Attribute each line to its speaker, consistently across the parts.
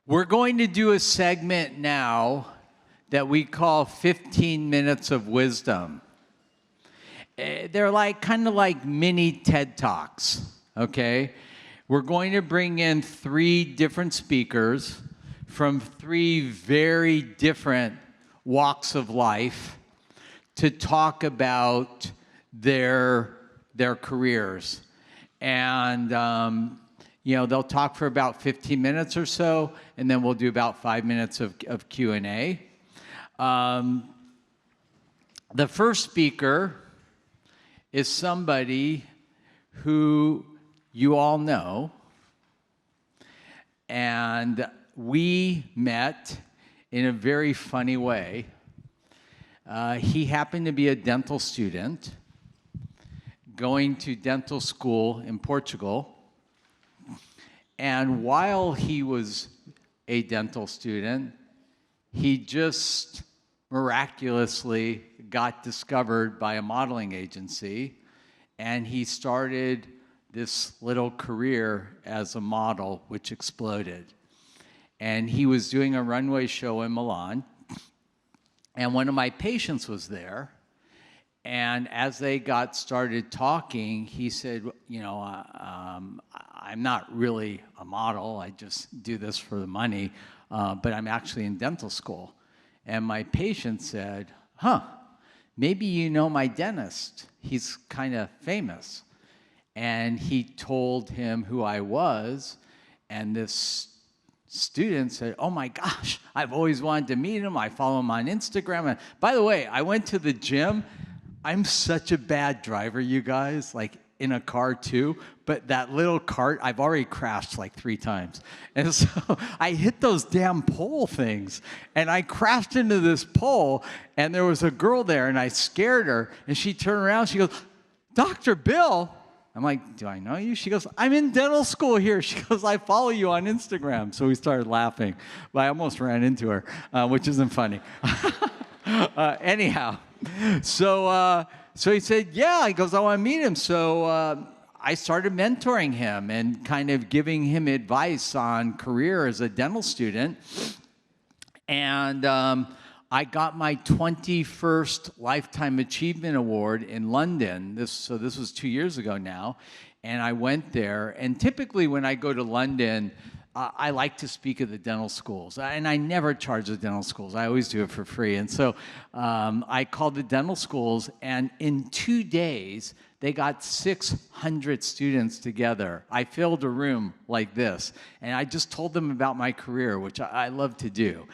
Speaker 1: We're going to do a segment now that we call 15 Minutes of Wisdom. They're kind of like mini TED Talks, okay? We're going to bring in 3 different speakers from 3 very different walks of life to talk about their careers. And they'll talk for about 15 minutes or so, and then we'll do about 5 minutes of Q&A. The first speaker is somebody who you all know, and we met in a very funny way. He happened to be a dental student going to dental school in Portugal. And while he was a dental student, he just miraculously got discovered by a modeling agency, and he started this little career as a model, which exploded. And he was doing a runway show in Milan, and one of my patients was there. And as they got started talking, he said, I'm not really a model. I just do this for the money, but I'm actually in dental school. And my patient said, maybe you know my dentist. He's kind of famous. And he told him who I was, and this student said, oh my gosh, I've always wanted to meet him. I follow him on Instagram. And by the way, I went to the gym. I'm such a bad driver, you guys, in a car too, but that little cart, I've already crashed 3 times. And so I hit those damn pole things, and I crashed into this pole, and there was a girl there, and I scared her, and she turned around, she goes, Dr. Bill? I'm like, do I know you? She goes, I'm in dental school here. She goes, I follow you on Instagram. So we started laughing, but I almost ran into her, which isn't funny. Anyhow. So he said, yeah, he goes, I want to meet him. So I started mentoring him and kind of giving him advice on career as a dental student. And I got my 21st Lifetime Achievement Award in London. This was 2 years ago now. And I went there. And typically when I go to London, I like to speak at the dental schools, and I never charge the dental schools. I always do it for free. And so I called the dental schools, and in 2 days, they got 600 students together. I filled a room like this, and I just told them about my career, which I love to do.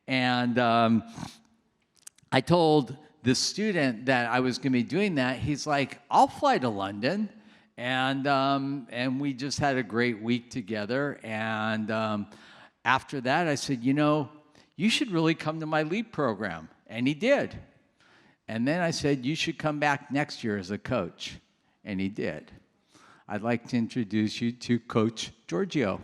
Speaker 1: And I told this student that I was going to be doing that. He's like, I'll fly to London. And we just had a great week together. And after that, I said, you should really come to my LEAP program. And he did. And then I said, you should come back next year as a coach. And he did. I'd like to introduce you to Coach Giorgio.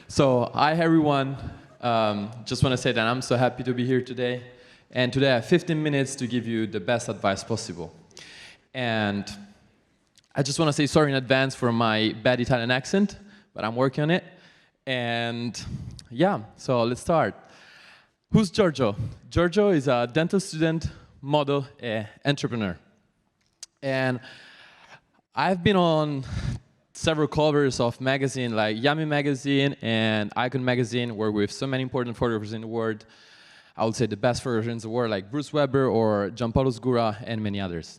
Speaker 2: So, hi everyone. Just want to say that I'm so happy to be here today. And today I have 15 minutes to give you the best advice possible. And I just want to say sorry in advance for my bad Italian accent, but I'm working on it. And yeah, so let's start. Who's Giorgio? Giorgio is a dental student, model, and entrepreneur. And I've been on several covers of magazines like Yummy Magazine and Icon Magazine, work with so many important photographers in the world. I would say the best photographers in the world, like Bruce Weber or Giampaolo Sgura and many others.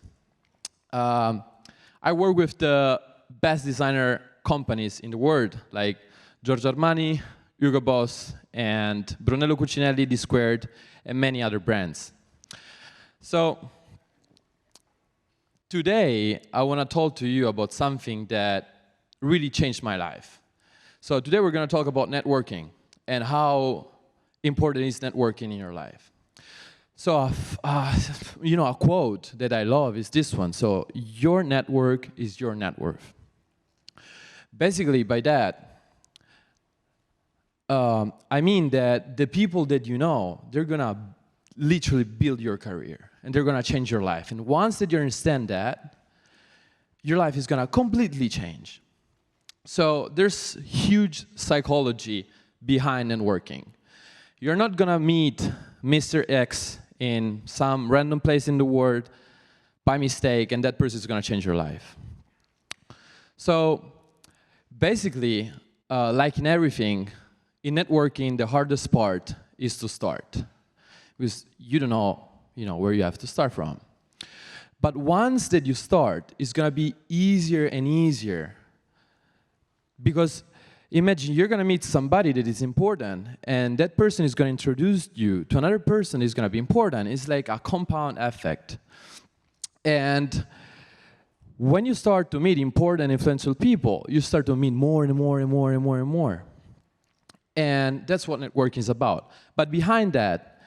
Speaker 2: I work with the best designer companies in the world, like Giorgio Armani, Hugo Boss, and Brunello Cucinelli, D Squared, and many other brands. So today, I want to talk to you about something that really changed my life. So today we're going to talk about networking and how important is networking in your life. So, a quote that I love is this one. So, your network is your net worth. Basically, by that, I mean that the people that you know, they're gonna literally build your career, and they're gonna change your life. And once that you understand that, your life is gonna completely change. So, there's huge psychology behind networking. You're not gonna meet Mr. X in some random place in the world by mistake, and that person is going to change your life. So basically, like in everything, in networking, the hardest part is to start, because you don't know, where you have to start from. But once that you start, it's going to be easier and easier, because imagine you're going to meet somebody that is important, and that person is going to introduce you to another person that is going to be important. It's like a compound effect. And when you start to meet important, influential people, you start to meet more and more and more and more and more. And that's what networking is about. But behind that,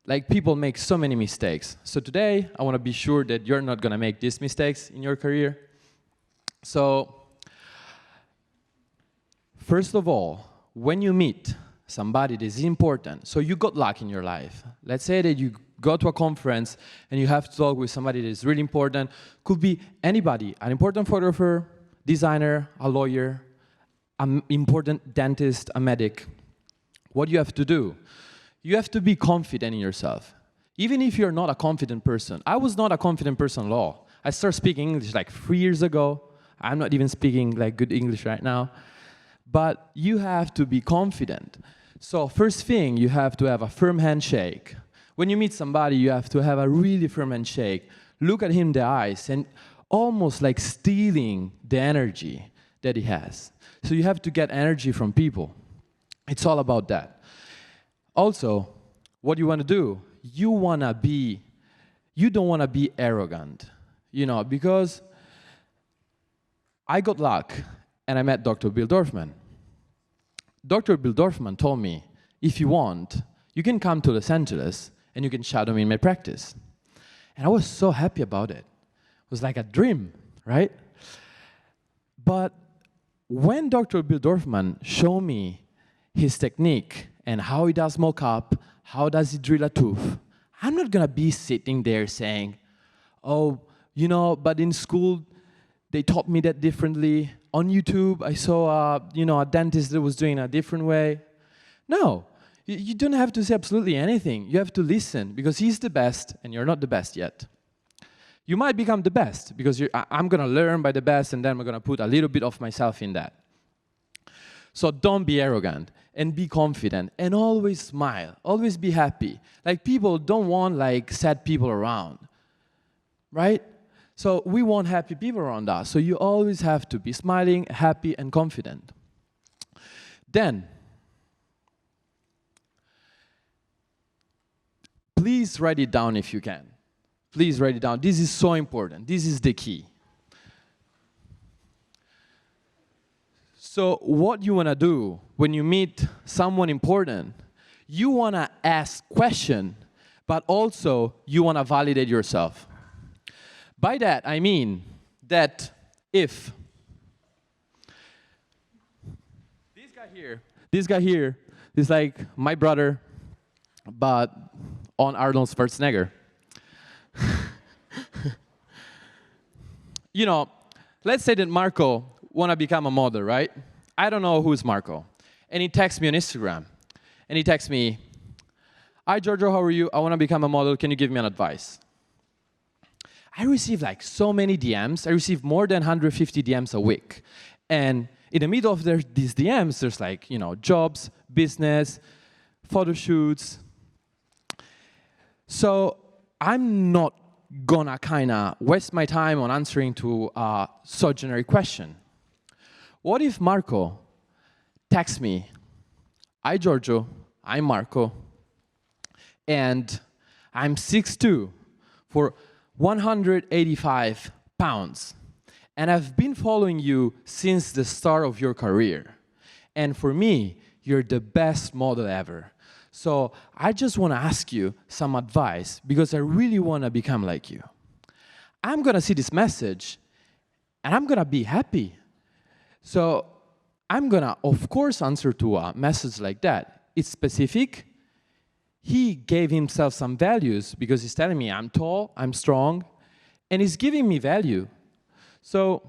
Speaker 2: like, people make so many mistakes. So today, I want to be sure that you're not going to make these mistakes in your career. So first of all, when you meet somebody that is important, so you got luck in your life. Let's say that you go to a conference and you have to talk with somebody that is really important. Could be anybody, an important photographer, designer, a lawyer, an important dentist, a medic. What you have to do? You have to be confident in yourself. Even if you're not a confident person. I was not a confident person at all. I started speaking English like 3 years ago. I'm not even speaking like good English right now. But you have to be confident. So first thing, you have to have a firm handshake. When you meet somebody, you have to have a really firm handshake. Look at him in the eyes and almost like stealing the energy that he has. So you have to get energy from people. It's all about that. Also, what you want to do, you don't want to be arrogant, because I got luck and I met Dr. Bill Dorfman. Dr. Bill Dorfman told me, if you want, you can come to Los Angeles and you can shadow me in my practice. And I was so happy about it. It was like a dream, right? But when Dr. Bill Dorfman showed me his technique and how he does mock-up, how does he drill a tooth, I'm not going to be sitting there saying, oh, but in school, they taught me that differently. On YouTube, I saw a dentist that was doing it a different way. No, you don't have to say absolutely anything. You have to listen, because he's the best, and you're not the best yet. You might become the best, because I'm going to learn by the best, and then I'm going to put a little bit of myself in that. So don't be arrogant, and be confident, and always smile. Always be happy. Like, people don't want sad people around, right? So we want happy people around us. So you always have to be smiling, happy, and confident. Then, please write it down if you can. Please write it down. This is so important. This is the key. So what you want to do when you meet someone important, you want to ask questions, but also you want to validate yourself. By that, I mean that if this guy here is like my brother, but on Arnold Schwarzenegger. Let's say that Marco want to become a model, right? I don't know who's Marco. And he texts me on Instagram. And he texts me, hi, Giorgio, how are you? I want to become a model. Can you give me an advice? I receive so many DMs. I receive more than 150 DMs a week. And in the middle of these DMs, there's jobs, business, photo shoots. So I'm not gonna kind of waste my time on answering to a so generic question. What if Marco texts me, hi, Giorgio, I'm Marco, and I'm 6'2", for 185 pounds. And I've been following you since the start of your career. And for me, you're the best model ever. So I just want to ask you some advice because I really want to become like you. I'm going to see this message and I'm going to be happy. So I'm going to, of course, answer to a message like that. It's specific. He gave himself some values because he's telling me I'm tall, I'm strong, and he's giving me value. So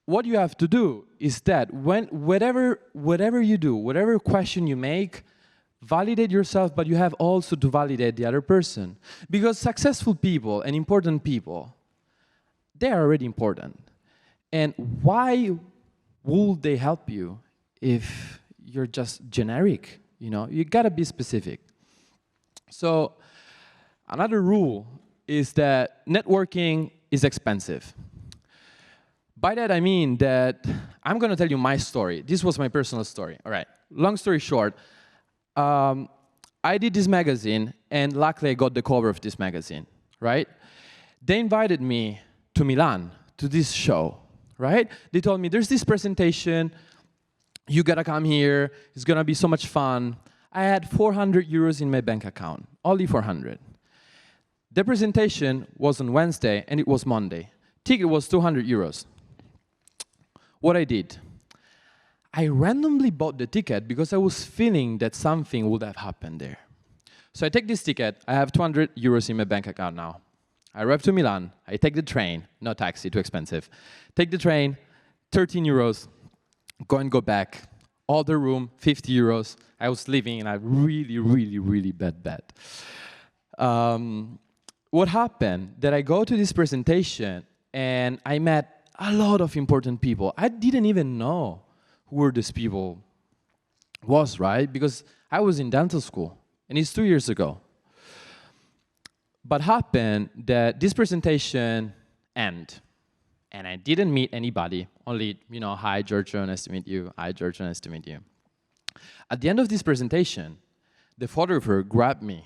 Speaker 2: what you have to do is that whatever you do, whatever question you make, validate yourself, but you have also to validate the other person. Because successful people and important people, they are already important. And why would they help you if you're just generic? You know, you gotta be specific. So another rule is that networking is expensive. By that I mean that I'm gonna tell you my story. This was my personal story, all right. Long story short, I did this magazine, and luckily I got the cover of this magazine, right? They invited me to Milan, to this show, right? They told me, there's this presentation, you gotta come here, it's gonna be so much fun. I had 400 euros in my bank account, only 400. The presentation was on Wednesday, and it was Monday. Ticket was 200 euros. What I did, I randomly bought the ticket because I was feeling that something would have happened there. So I take this ticket, I have 200 euros in my bank account now. I arrive to Milan, I take the train, no taxi, too expensive. Take the train, 13 euros, go back. Order room, 50 euros. I was living in a really bad bed. What happened, that I go to this presentation and I met a lot of important people. I didn't even know who were these people was, right? Because I was in dental school, and it's 2 years ago. But happened that this presentation ended, and I didn't meet anybody, only, you know, hi, Giorgio, nice to meet you. Hi, Giorgio, nice to meet you. At the end of this presentation, the photographer grabbed me,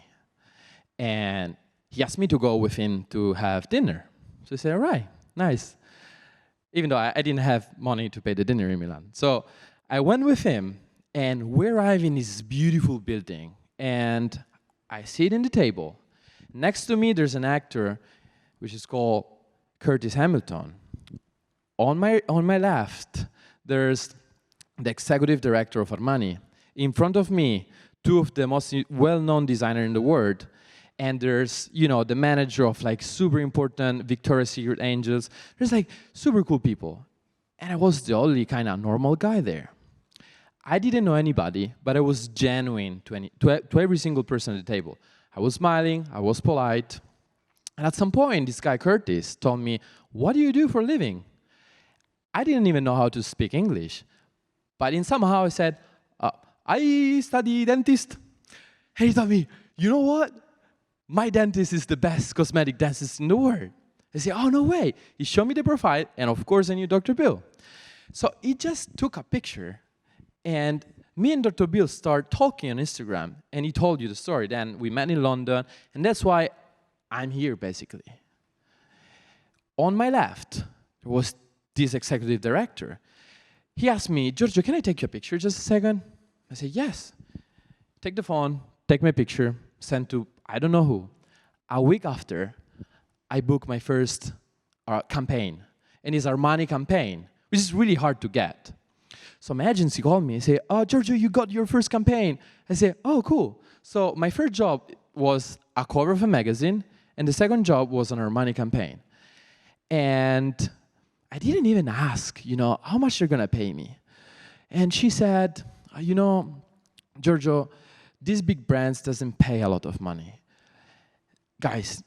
Speaker 2: and he asked me to go with him to have dinner. So I said, all right, nice. Even though I didn't have money to pay the dinner in Milan. So I went with him, and we arrived in this beautiful building, and I sit in the table. Next to me, there's an actor, which is called Curtis Hamilton. On my left, there's the executive director of Armani. In front of me, two of the most well-known designers in the world. And there's, you know, the manager of like super important Victoria's Secret Angels. There's like super cool people. And I was the only kind of normal guy there. I didn't know anybody, but I was genuine to every single person at the table. I was smiling, I was polite. And at some point, this guy Curtis told me, what do you do for a living? I didn't even know how to speak English. But somehow I said, I study dentist. And he told me, you know what? My dentist is the best cosmetic dentist in the world. I said, oh, no way. He showed me the profile, and of course I knew Dr. Bill. So he just took a picture, and me and Dr. Bill started talking on Instagram, and he told you the story. Then we met in London, and that's why I'm here, basically. On my left was this executive director. He asked me, Giorgio, can I take your picture just a second? I said, yes. Take the phone, take my picture, send to I don't know who. A week after, I booked my first campaign, and it's Armani campaign, which is really hard to get. So my agency called me and said, oh, Giorgio, you got your first campaign. I said, oh, cool. So my first job was a cover of a magazine, and the second job was an Armani campaign. And I didn't even ask, you know, how much they're gonna pay me. And she said, you know, Giorgio, these big brands doesn't pay a lot of money. Guys,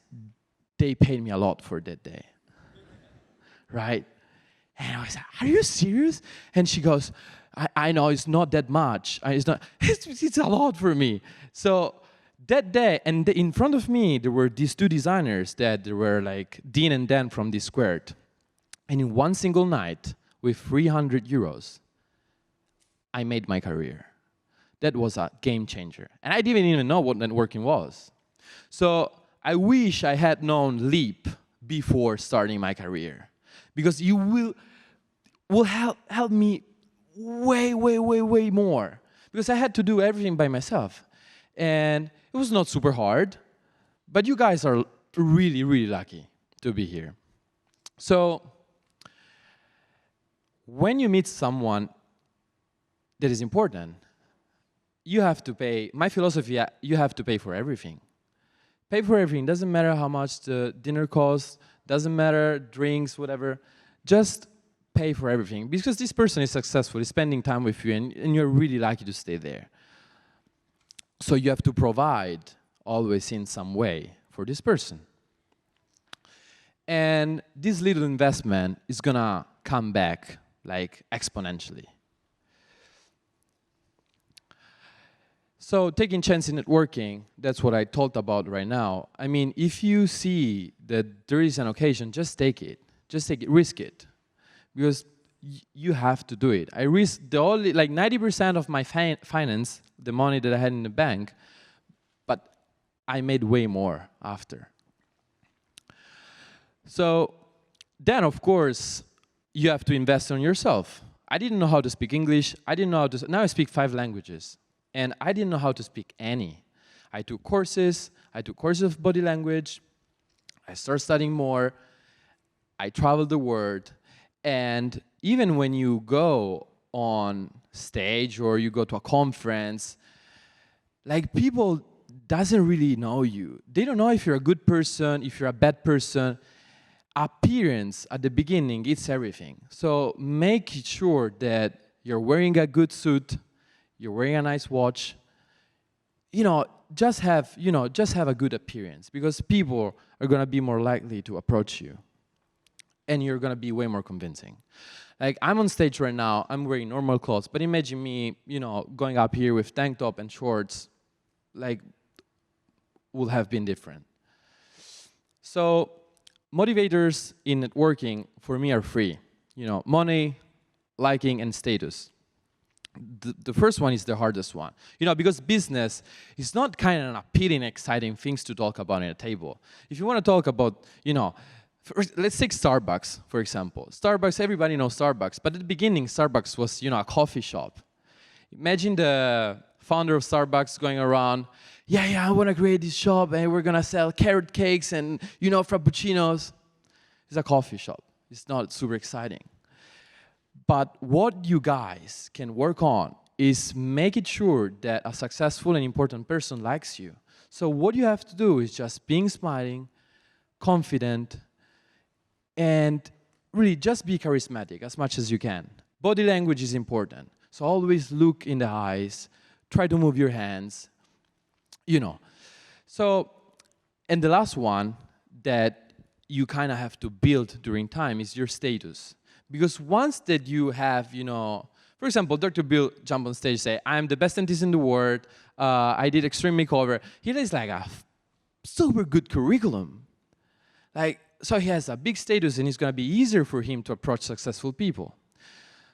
Speaker 2: they paid me a lot for that day, right? And I was like, are you serious? And she goes, I know it's not that much. It's a lot for me. So that day, and in front of me, there were these two designers that were like Dean and Dan from this Squared. And in one single night, with 300 euros, I made my career. That was a game changer. And I didn't even know what networking was. So I wish I had known Leap before starting my career. Because you will help me way more. Because I had to do everything by myself. And it was not super hard, but you guys are really, really lucky to be here. So when you meet someone that is important, you have to pay. My philosophy, you have to pay for everything. Pay for everything. Doesn't matter how much the dinner costs, doesn't matter, drinks, whatever. Just pay for everything. Because this person is successful, is spending time with you, and you're really lucky to stay there. So you have to provide always in some way for this person. And this little investment is gonna come back like exponentially. So taking chance in networking, that's what I talked about right now. I mean, if you see that there is an occasion, just take it. Just take it, risk it. Because you have to do it. I risked the only, like 90% of my finance, the money that I had in the bank, but I made way more after. So then, of course, you have to invest on yourself. I didn't know how to speak English. I didn't know how to, now I speak 5 languages. And I didn't know how to speak any. I took courses of body language. I started studying more. I traveled the world. And even when you go on stage or you go to a conference, like people doesn't really know you. They don't know if you're a good person, if you're a bad person. Appearance at the beginning, it's everything. So make sure that you're wearing a good suit, you're wearing a nice watch, just have a good appearance, because people are gonna be more likely to approach you, and you're gonna be way more convincing. Like, I'm on stage right now, I'm wearing normal clothes, but imagine me, going up here with tank top and shorts, like, would have been different. So, motivators in networking, for me, are 3. Money, liking, and status. The first one is the hardest one, because business is not kind of an appealing, exciting things to talk about at a table. If you want to talk about, let's take Starbucks, for example. Starbucks, everybody knows Starbucks, but at the beginning, Starbucks was, a coffee shop. Imagine the founder of Starbucks going around, I want to create this shop, and we're going to sell carrot cakes and, frappuccinos. It's a coffee shop. It's not super exciting. But what you guys can work on is making sure that a successful and important person likes you. So what you have to do is just being smiling, confident, and really just be charismatic as much as you can. Body language is important. So always look in the eyes, try to move your hands, So, and the last one that you kind of have to build during time is your status. Because once that you have, for example, Dr. Bill jump on stage and say, I'm the best dentist in the world, I did extreme makeover. He has like a super good curriculum. So he has a big status, and it's going to be easier for him to approach successful people.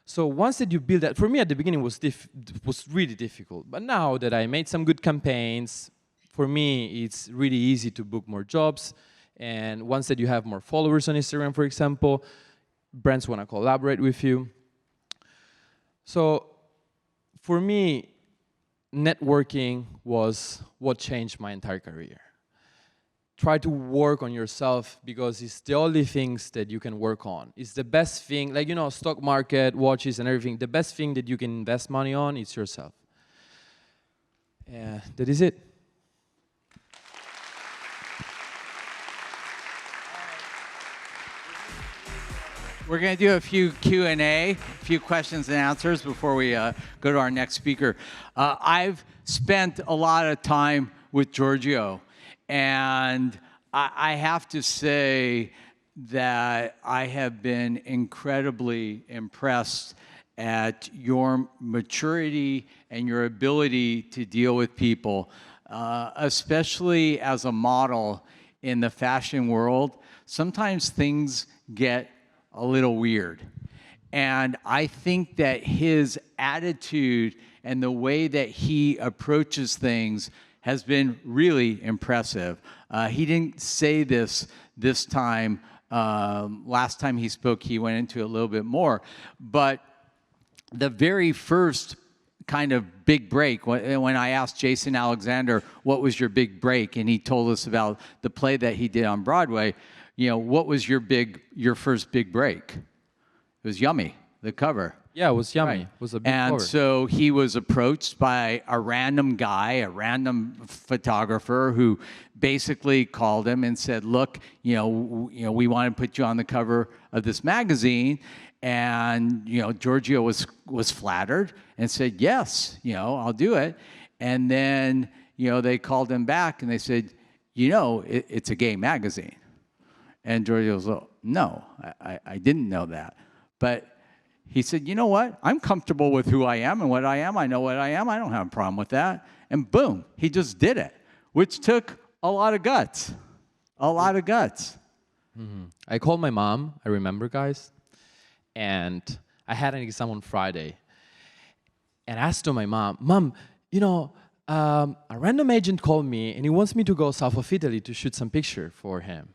Speaker 2: So once that you build that, for me at the beginning was really difficult. But now that I made some good campaigns, for me it's really easy to book more jobs. And once that you have more followers on Instagram, for example, brands want to collaborate with you. So for me, networking was what changed my entire career. Try to work on yourself, because it's the only things that you can work on. It's the best thing, like, stock market, watches and everything. The best thing that you can invest money on is yourself. Yeah, that is it.
Speaker 1: We're going to do a few Q&A, a few questions and answers before we go to our next speaker. I've spent a lot of time with Giorgio, and I have to say that I have been incredibly impressed at your maturity and your ability to deal with people, especially as a model in the fashion world. Sometimes things get a little weird. And I think that his attitude and the way that he approaches things has been really impressive. He didn't say this time. Last time he spoke, he went into it a little bit more. But the very first kind of big break. When I asked Jason Alexander, what was your big break? And he told us about the play that he did on Broadway. What was your first big break? It was Yummy, the cover.
Speaker 2: Yeah, it was Yummy.
Speaker 1: Right.
Speaker 2: It was a big
Speaker 1: And
Speaker 2: cover.
Speaker 1: so he was approached by a random guy, a random photographer who basically called him and said, look, we want to put you on the cover of this magazine. And, Giorgio was flattered and said, yes, I'll do it. And then, they called him back and they said, it's a gay magazine. And Giorgio was like, no, I didn't know that. But he said, you know what? I'm comfortable with who I am and what I am. I know what I am. I don't have a problem with that. And boom, he just did it, which took a lot of guts. A lot of guts.
Speaker 2: Mm-hmm. I called my mom, I remember, guys, and I had an exam on Friday. And I asked to my Mom, a random agent called me and he wants me to go south of Italy to shoot some picture for him.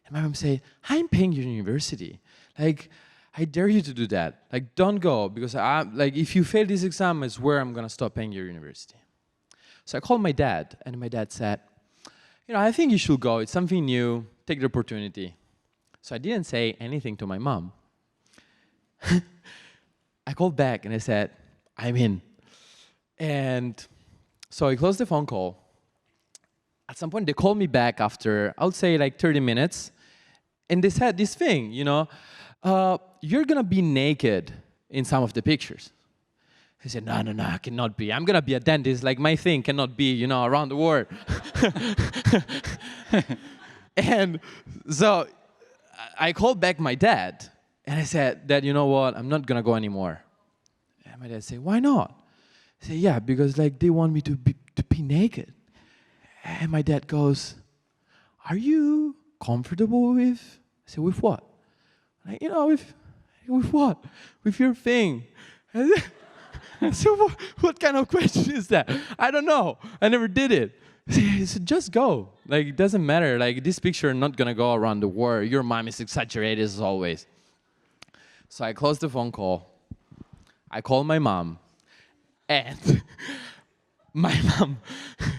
Speaker 2: And my mom said, I'm paying your university. I dare you to do that. Don't go, because if you fail this exam, it's where I'm going to stop paying your university. So I called my dad, and my dad said, I think you should go. It's something new. Take the opportunity. So I didn't say anything to my mom. I called back, and I said, I'm in. And so I closed the phone call. At some point, they called me back after, I would say, 30 minutes. And they said this thing, you're going to be naked in some of the pictures. I said, no, I cannot be. I'm going to be a dentist. My thing cannot be, around the world. And so I called back my dad. And I said, Dad, you know what? I'm not going to go anymore. And my dad said, why not? I said, yeah, because they want me to be naked. And my dad goes, are you comfortable with? I said, with what? With what? With your thing. I said, what kind of question is that? I don't know. I never did it. He said, just go. It doesn't matter. This picture is not going to go around the world. Your mom is exaggerated as always. So I closed the phone call. I called my mom. And my mom,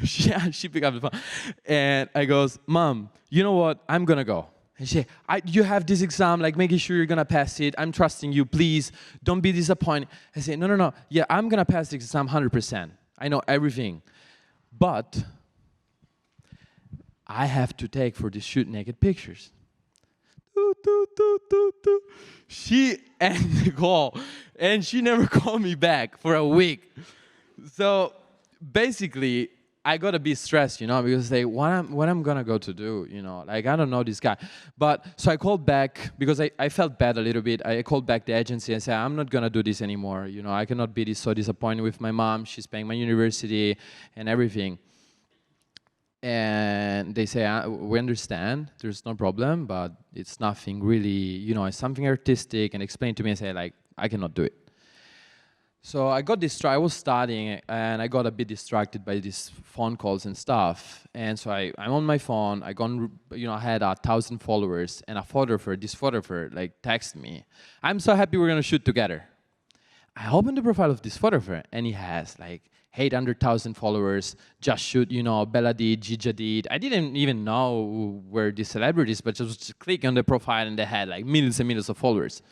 Speaker 2: she picked up the phone. And I goes, Mom, you know what? I'm going to go. And she said, you have this exam, making sure you're going to pass it. I'm trusting you. Please, don't be disappointed. I said, no. Yeah, I'm going to pass the exam 100%. I know everything. But I have to take for the shoot naked pictures. She ended the call, and she never called me back for a week. So basically, I gotta be stressed, because what I'm gonna go to do, I don't know this guy. But so I called back because I felt bad a little bit. I called back the agency and said, I'm not gonna do this anymore. I cannot be so disappointed with my mom. She's paying my university and everything. And they say, we understand, there's no problem, but it's nothing really, it's something artistic, and explain to me and say, I cannot do it. So I got distracted. I was studying, and I got a bit distracted by these phone calls and stuff. And so I'm on my phone. I had 1,000 followers, and this photographer, texted me. I'm so happy we're gonna shoot together. I opened the profile of this photographer, and he has 800,000 followers. Just shoot, Bella did, Gigi did. I didn't even know where these celebrities, but just click on the profile, and they had millions and millions of followers.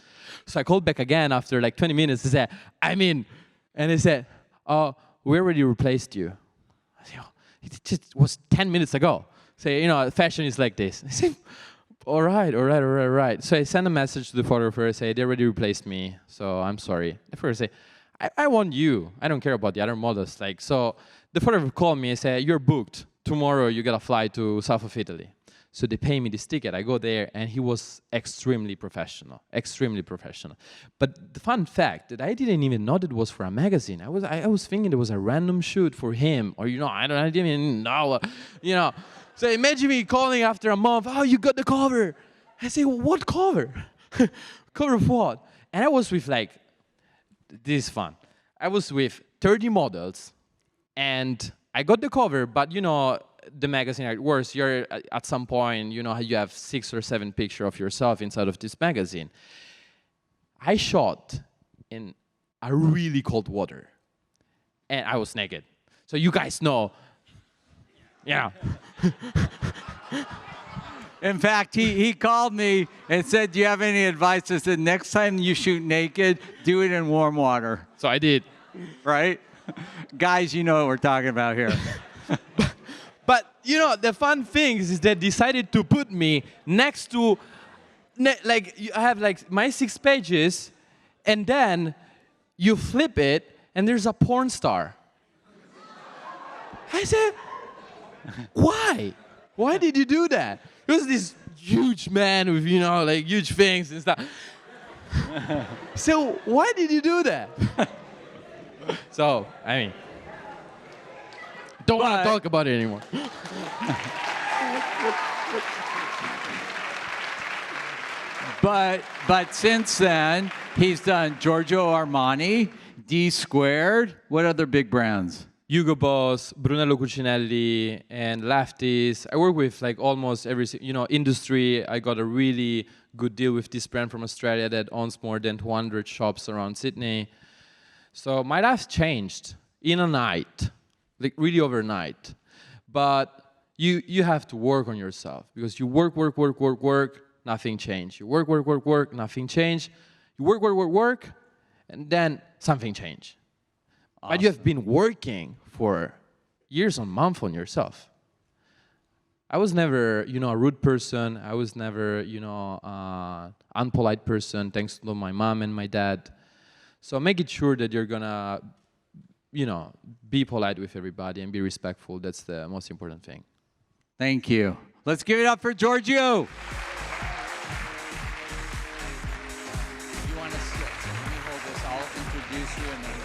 Speaker 2: So I called back again after 20 minutes and said, I'm in. And they said, oh, we already replaced you. I said, oh, it just was 10 minutes ago. Say, fashion is like this. I said, all right. So I sent a message to the photographer. I say, they already replaced me, so I'm sorry. The photographer say, I want you. I don't care about the other models. So the photographer called me and said, you're booked. Tomorrow you got to fly to south of Italy. So they pay me this ticket. I go there, and he was extremely professional. But the fun fact that I didn't even know that was for a magazine. I was thinking it was a random shoot for him, or I didn't even know, So imagine me calling after a month. Oh, you got the cover. I say, what cover? Cover of what? And I was with this is fun. I was with 30 models, and I got the cover, but the magazine how it works. You're at some point, you have 6 or 7 pictures of yourself inside of this magazine. I shot in a really cold water. and I was naked. So you guys know. Yeah.
Speaker 1: In fact, he called me and said, do you have any advice? I said, next time you shoot naked, do it in warm water,
Speaker 2: So I did.
Speaker 1: right? Guys, you know what we're talking about here.
Speaker 2: But you know, the fun thing is they decided to put me next to, like, I have like my 6 pages, and then you flip it, and there's a porn star. I said, why? Why did you do that? It was this huge man with, you know, like huge things and stuff. So why did you do that? So, I mean, don't want to talk about it anymore.
Speaker 1: But since then, he's done Giorgio Armani, D Squared. What other big brands?
Speaker 2: Hugo Boss, Brunello Cucinelli, and Lefties. I work with like almost every, you know, industry. I got a really good deal with this brand from Australia that owns more than 200 shops around Sydney. So my life changed in a night, like really overnight. But you have to work on yourself because you work, nothing changed. You work, nothing changed. You work, and then something changed. Awesome. But you have been working for years and months on yourself. I was never, you know, a rude person. I was never, you know, unpolite person, thanks to my mom and my dad. So make it sure that you're gonna, you know, be polite with everybody and be respectful. That's the most important thing.
Speaker 1: Thank you. Let's give it up for Giorgio.
Speaker 2: You want to sit? Let me hold this. I'll introduce you and then